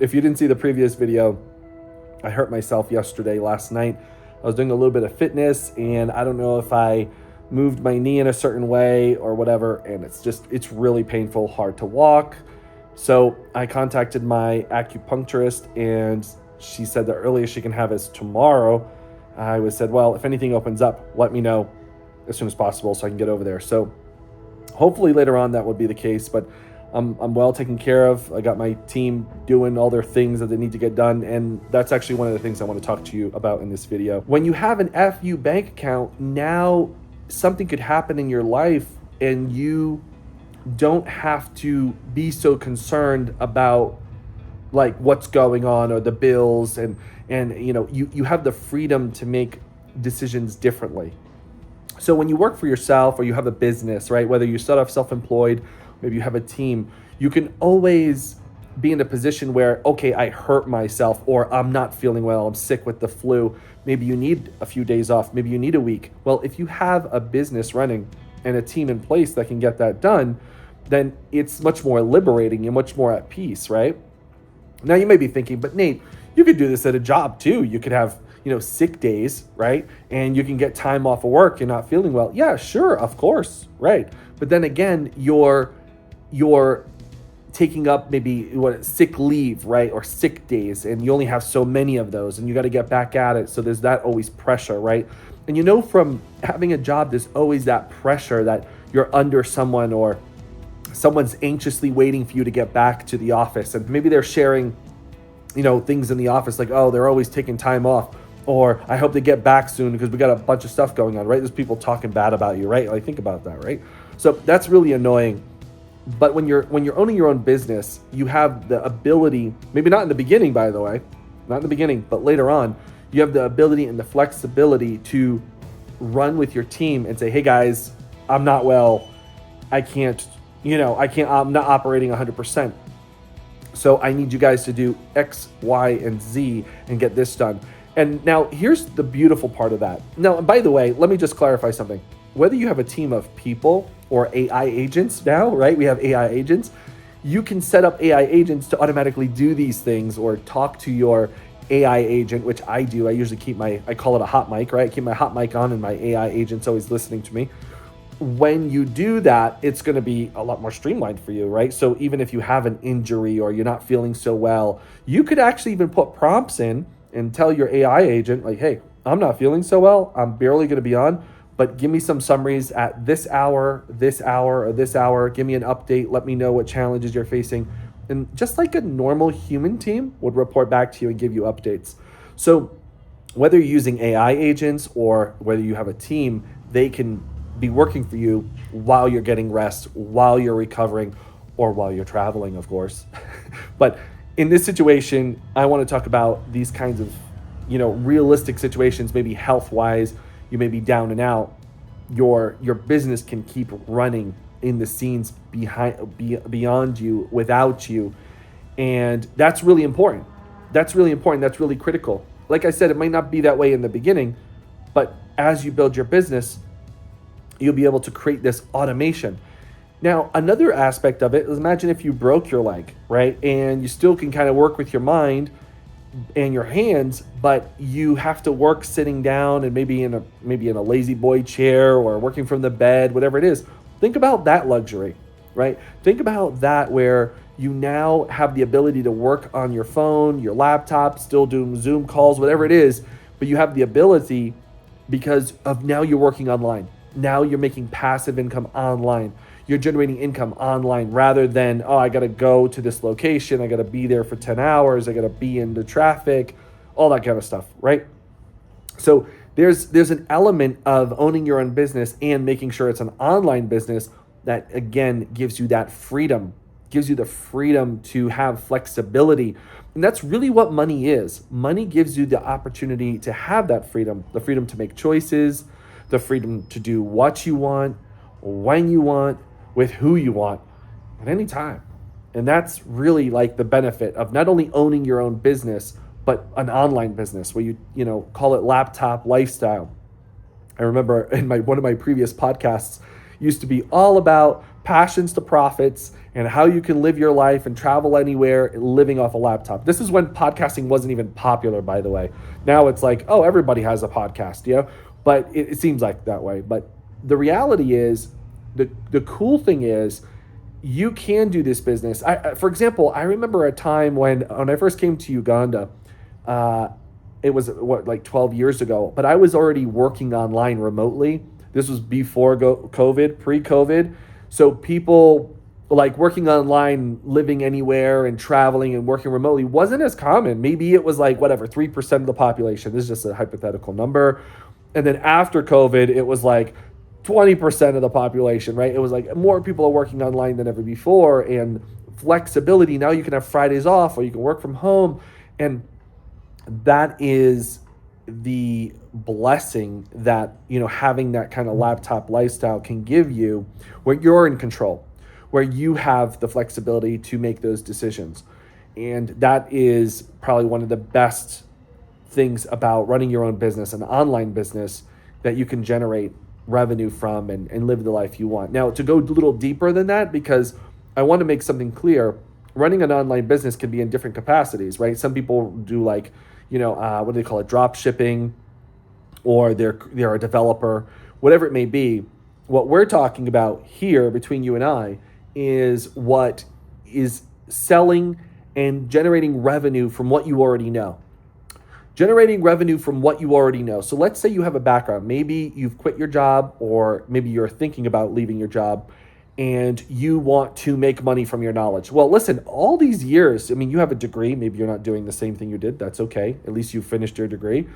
If you didn't see the previous video, I hurt myself last night. I was doing a little bit of fitness and I don't know if I moved my knee in a certain way or whatever. And it's really painful, hard to walk. So I contacted my acupuncturist and she said the earliest she can have is tomorrow. I said, well, if anything opens up, let me know as soon as possible so I can get over there. So hopefully later on that would be the case, but I'm well taken care of. I got my team doing all their things that they need to get done, and that's actually one of the things I want to talk to you about in this video. When you have an FU bank account, now something could happen in your life and you don't have to be so concerned about like what's going on or the bills, and you have the freedom to make decisions differently. So when you work for yourself or you have a business, right, whether you start off self-employed, maybe you have a team, you can always be in a position where, okay, I hurt myself or I'm not feeling well, I'm sick with the flu. Maybe you need a few days off, maybe you need a week. Well, if you have a business running and a team in place that can get that done, then it's much more liberating. You're much more at peace, right? Now you may be thinking, but Nate, you could do this at a job too. You could have sick days, right? And you can get time off of work. You're not feeling well. Yeah, sure, of course, right? But then again, you're taking up maybe sick leave, right? Or sick days, and you only have so many of those, and you got to get back at it. So there's that always pressure, right? And from having a job, there's always that pressure that you're under someone or someone's anxiously waiting for you to get back to the office, and maybe they're sharing things in the office like, oh, they're always taking time off, or I hope they get back soon because we got a bunch of stuff going on, right? There's people talking bad about you, right? Like, think about that, right? So that's really annoying. But when you're owning your own business, you have the ability, maybe not in the beginning, by the way, not in the beginning, but later on, you have the ability and the flexibility to run with your team and say, hey guys, I'm not well. I'm not operating 100%. So I need you guys to do X, Y, and Z and get this done. And now here's the beautiful part of that. Now, by the way, let me just clarify something. Whether you have a team of people or AI agents now, right? We have AI agents. You can set up AI agents to automatically do these things or talk to your AI agent, which I do. I usually I call it a hot mic, right? I keep my hot mic on and my AI agent's always listening to me. When you do that, it's going to be a lot more streamlined for you, right? So even if you have an injury or you're not feeling so well, you could actually even put prompts in and tell your AI agent, like, hey, I'm not feeling so well. I'm barely going to be on, but give me some summaries at this hour, or this hour. Give me an update. Let me know what challenges you're facing. And just like a normal human team would report back to you and give you updates. So whether you're using AI agents or whether you have a team, they can be working for you while you're getting rest, while you're recovering, or while you're traveling, of course. But in this situation, I want to talk about these kinds of, realistic situations, maybe health-wise. You may be down and out. Your business can keep running in the scenes beyond you, without you. And that's really important. That's really critical. Like I said, it might not be that way in the beginning, but as you build your business, you'll be able to create this automation. Now, another aspect of it is, imagine if you broke your leg, right? And you still can kind of work with your mind and your hands, but you have to work sitting down and maybe in a lazy boy chair or working from the bed, whatever it is. Think about that luxury, right? Think about that where you now have the ability to work on your phone, your laptop, still do Zoom calls, whatever it is, but you have the ability because of now you're working online. Now you're making passive income online. You're generating income online rather than, oh, I got to go to this location. I got to be there for 10 hours. I got to be in the traffic, all that kind of stuff, right? So there's an element of owning your own business and making sure it's an online business that, again, gives you that freedom, gives you the freedom to have flexibility. And that's really what money is. Money gives you the opportunity to have that freedom, the freedom to make choices, the freedom to do what you want, when you want, with who you want, at any time. And that's really like the benefit of not only owning your own business, but an online business where you call it laptop lifestyle. I remember in one of my previous podcasts used to be all about passions to profits and how you can live your life and travel anywhere living off a laptop. This is when podcasting wasn't even popular, by the way. Now it's like, oh, everybody has a podcast, but it seems like that way. But the reality is, the cool thing is, you can do this business. For example, I remember a time when I first came to Uganda, it was like 12 years ago, but I was already working online remotely. This was before COVID, pre-COVID. So people like working online, living anywhere and traveling and working remotely wasn't as common. Maybe it was like 3% of the population. This is just a hypothetical number. And then after COVID, it was like 20% of the population, right? It was like more people are working online than ever before, and flexibility. Now you can have Fridays off or you can work from home. And that is the blessing that, having that kind of laptop lifestyle can give you, where you're in control, where you have the flexibility to make those decisions. And that is probably one of the best things about running your own business, an online business that you can generate revenue from and live the life you want. Now, to go a little deeper than that, because I want to make something clear, running an online business can be in different capacities, right? Some people do what do they call it, drop shipping, or they're a developer, whatever it may be. What we're talking about here between you and I is what is selling and generating revenue from what you already know. Generating revenue from what you already know. So let's say you have a background. Maybe you've quit your job, or maybe you're thinking about leaving your job and you want to make money from your knowledge. Well, listen, all these years, you have a degree. Maybe you're not doing the same thing you did. That's okay. At least you finished your degree.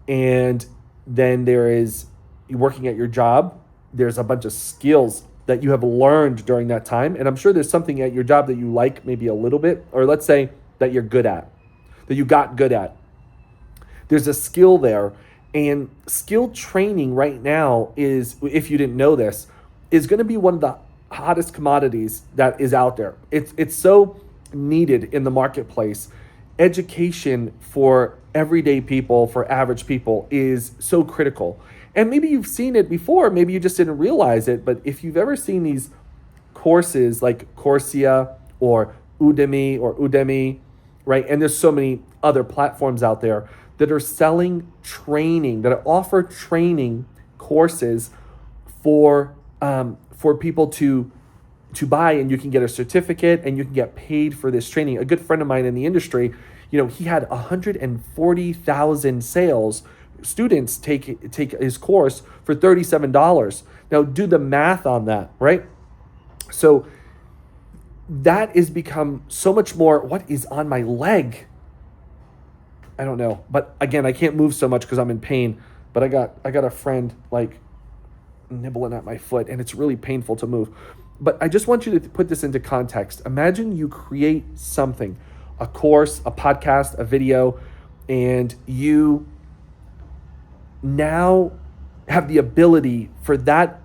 And then there is you working at your job. There's a bunch of skills that you have learned during that time. And I'm sure there's something at your job that you like maybe a little bit, or let's say that you're good at, that you got good at. There's a skill there, and skill training right now is, if you didn't know this, is going to be one of the hottest commodities that is out there. It's so needed in the marketplace. Education for everyday people, for average people, is so critical. And maybe you've seen it before, maybe you just didn't realize it, but if you've ever seen these courses like Coursera or Udemy, right? And there's so many other platforms out there that are selling training, that offer training courses for people to buy, and you can get a certificate and you can get paid for this training. A good friend of mine in the industry, he had 140,000 students take his course for $37. Now do the math on that, right? So that has become so much more. What is on my leg? I don't know. But again, I can't move so much because I'm in pain. But I got a friend like nibbling at my foot, and it's really painful to move. But I just want you to put this into context. Imagine you create something, a course, a podcast, a video, and you now have the ability for that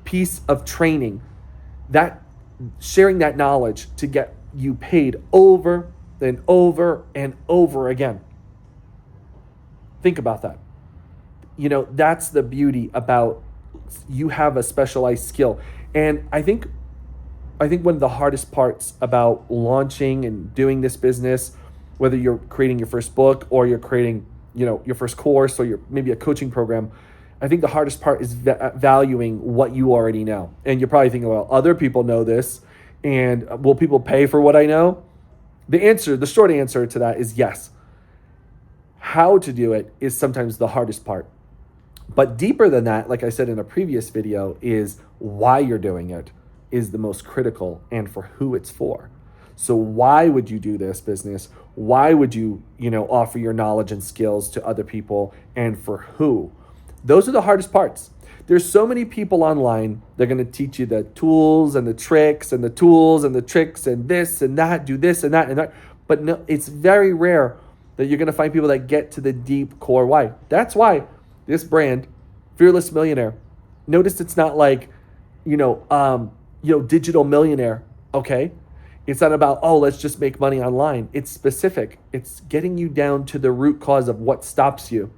piece of training, that sharing that knowledge, to get you paid over and over and over again. Think about that. That's the beauty about, you have a specialized skill. And I think one of the hardest parts about launching and doing this business, whether you're creating your first book or you're creating, your first course, or maybe a coaching program, I think the hardest part is valuing what you already know. And you're probably thinking, well, other people know this, and will people pay for what I know? The short answer to that is yes. How to do it is sometimes the hardest part. But deeper than that, like I said in a previous video, is why you're doing it is the most critical, and for who it's for. So why would you do this business? Why would you, offer your knowledge and skills to other people, and for who? Those are the hardest parts. There's so many people online. They're going to teach you the tools and the tricks and the tools and the tricks and this and that, do this and that and that. But no, it's very rare that you're going to find people that get to the deep core why. That's why this brand, Fearless Millionaire, notice it's not like, digital millionaire, okay? It's not about, let's just make money online. It's specific. It's getting you down to the root cause of what stops you.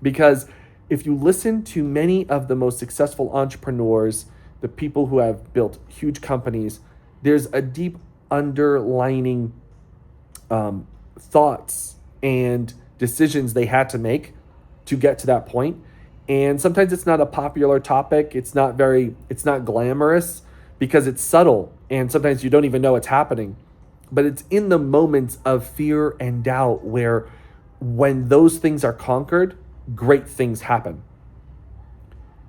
Because if you listen to many of the most successful entrepreneurs the people who have built huge companies, there's a deep underlining thoughts and decisions they had to make to get to that point. And sometimes it's not a popular topic. It's not glamorous because it's subtle. And sometimes you don't even know it's happening. But it's in the moments of fear and doubt where when those things are conquered, great things happen.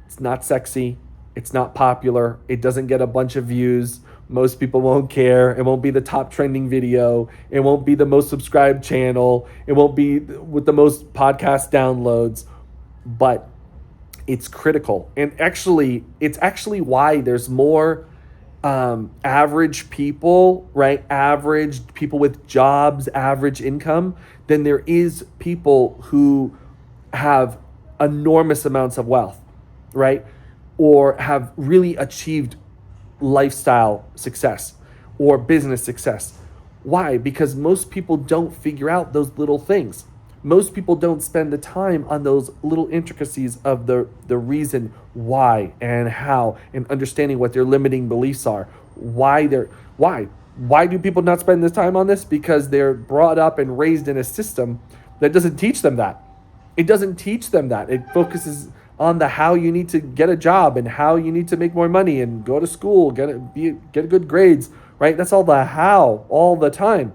It's not sexy. It's not popular. It doesn't get a bunch of views. Most people won't care. It won't be the top trending video. It won't be the most subscribed channel. It won't be with the most podcast downloads. But it's critical. And it's actually why there's more average people, right? Average people with jobs, average income, than there is people who have enormous amounts of wealth, right? Or have really achieved lifestyle success or business success. Why? Because most people don't figure out those little things. Most people don't spend the time on those little intricacies of the reason why and how, and understanding what their limiting beliefs are. Why do people not spend this time on this? Because they're brought up and raised in a system that doesn't teach them that. It doesn't teach them that. It focuses on the how you need to get a job and how you need to make more money and go to school, get good grades, right? That's all the how all the time.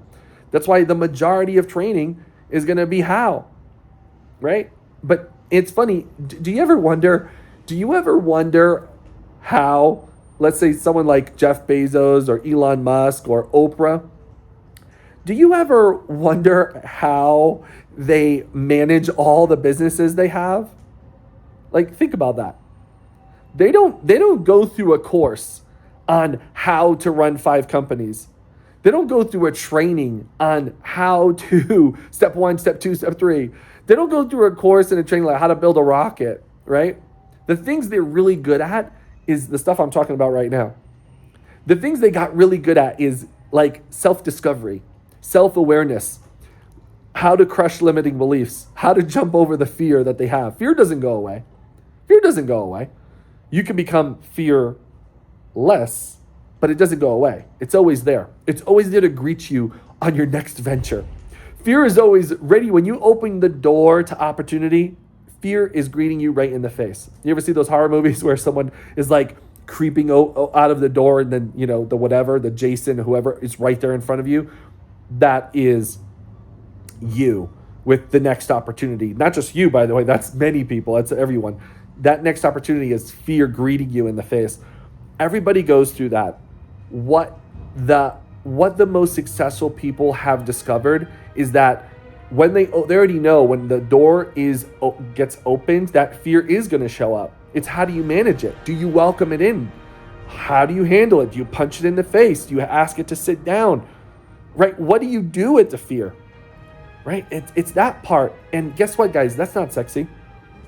That's why the majority of training is going to be how, right? But it's funny. Do you ever wonder how, let's say someone like Jeff Bezos or Elon Musk or Oprah, do you ever wonder how they manage all the businesses they have? Like, think about that. They don't go through a course on how to run 5 companies. They don't go through a training on how to step 1, step 2, step 3. They don't go through a course and a training like how to build a rocket, right? The things they're really good at is the stuff I'm talking about right now. The things they got really good at is like self-discovery, self-awareness, how to crush limiting beliefs, how to jump over the fear that they have. Fear doesn't go away. Fear doesn't go away. You can become fearless, but it doesn't go away. It's always there. It's always there to greet you on your next venture. Fear is always ready. When you open the door to opportunity, fear is greeting you right in the face. You ever see those horror movies where someone is like creeping out of the door and then, the Jason, whoever is right there in front of you? That is you with the next opportunity. Not just you, by the way. That's many people. That's everyone. That next opportunity is fear greeting you in the face. Everybody goes through that. What the most successful people have discovered is that when they already know when the door gets opened, that fear is going to show up. It's how do you manage it? Do you welcome it in? How do you handle it? Do you punch it in the face? Do you ask it to sit down? Right? What do you do with the fear? Right? It's that part. And guess what, guys? That's not sexy.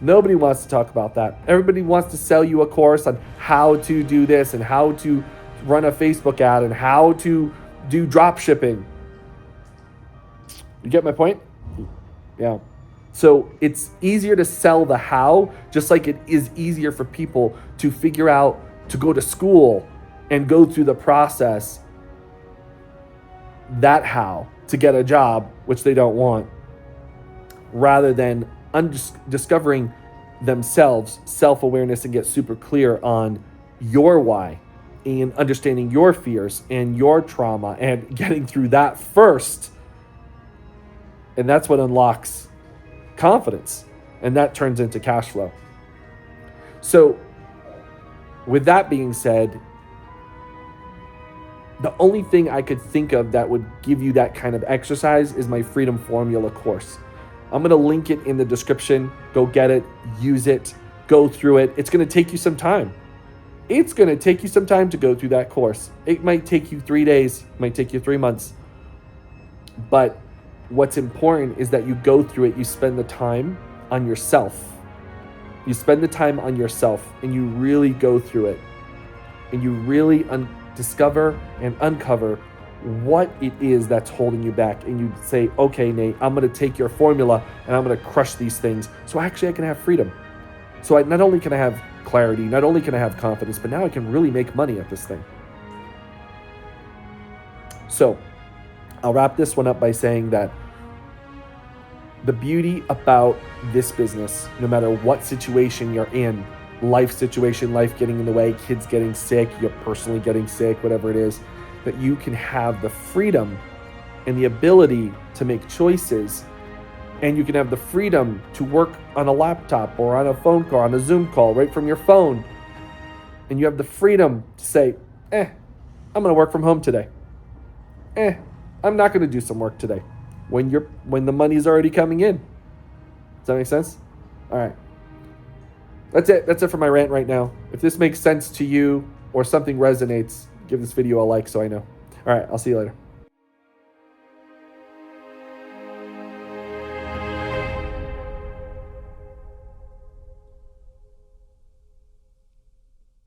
Nobody wants to talk about that. Everybody wants to sell you a course on how to do this and how to run a Facebook ad and how to do drop shipping. You get my point? Yeah. So it's easier to sell the how, just like it is easier for people to figure out to go to school and go through the process, that how, to get a job, which they don't want, rather than discovering themselves, self-awareness, and get super clear on your why and understanding your fears and your trauma and getting through that first. And that's what unlocks confidence, and that turns into cash flow. So with that being said, the only thing I could think of that would give you that kind of exercise is my Freedom Formula course. I'm going to link it in the description. Go get it, use it, go through it. It's going to take you some time. It's going to take you some time to go through that course. It might take you 3 days, it might take you 3 months. But what's important is that you go through it, you spend the time on yourself. You spend the time on yourself and you really go through it. And you really discover and uncover what it is that's holding you back. And you say, okay, Nate, I'm going to take your formula and I'm going to crush these things. So actually I can have freedom. So not only can I have clarity. Not only can I have confidence, but now I can really make money at this thing. So I'll wrap this one up by saying that the beauty about this business, no matter what situation you're in, life situation, life getting in the way, kids getting sick, you're personally getting sick, whatever it is, that you can have the freedom and the ability to make choices, and you can have the freedom to work on a laptop or on a phone call, on a Zoom call, right from your phone. And you have the freedom to say, I'm gonna work from home today. I'm not gonna do some work today. When the money's already coming in. Does that make sense? All right. That's it for my rant right now. If this makes sense to you or something resonates, give this video a like so I know. All right, I'll see you later.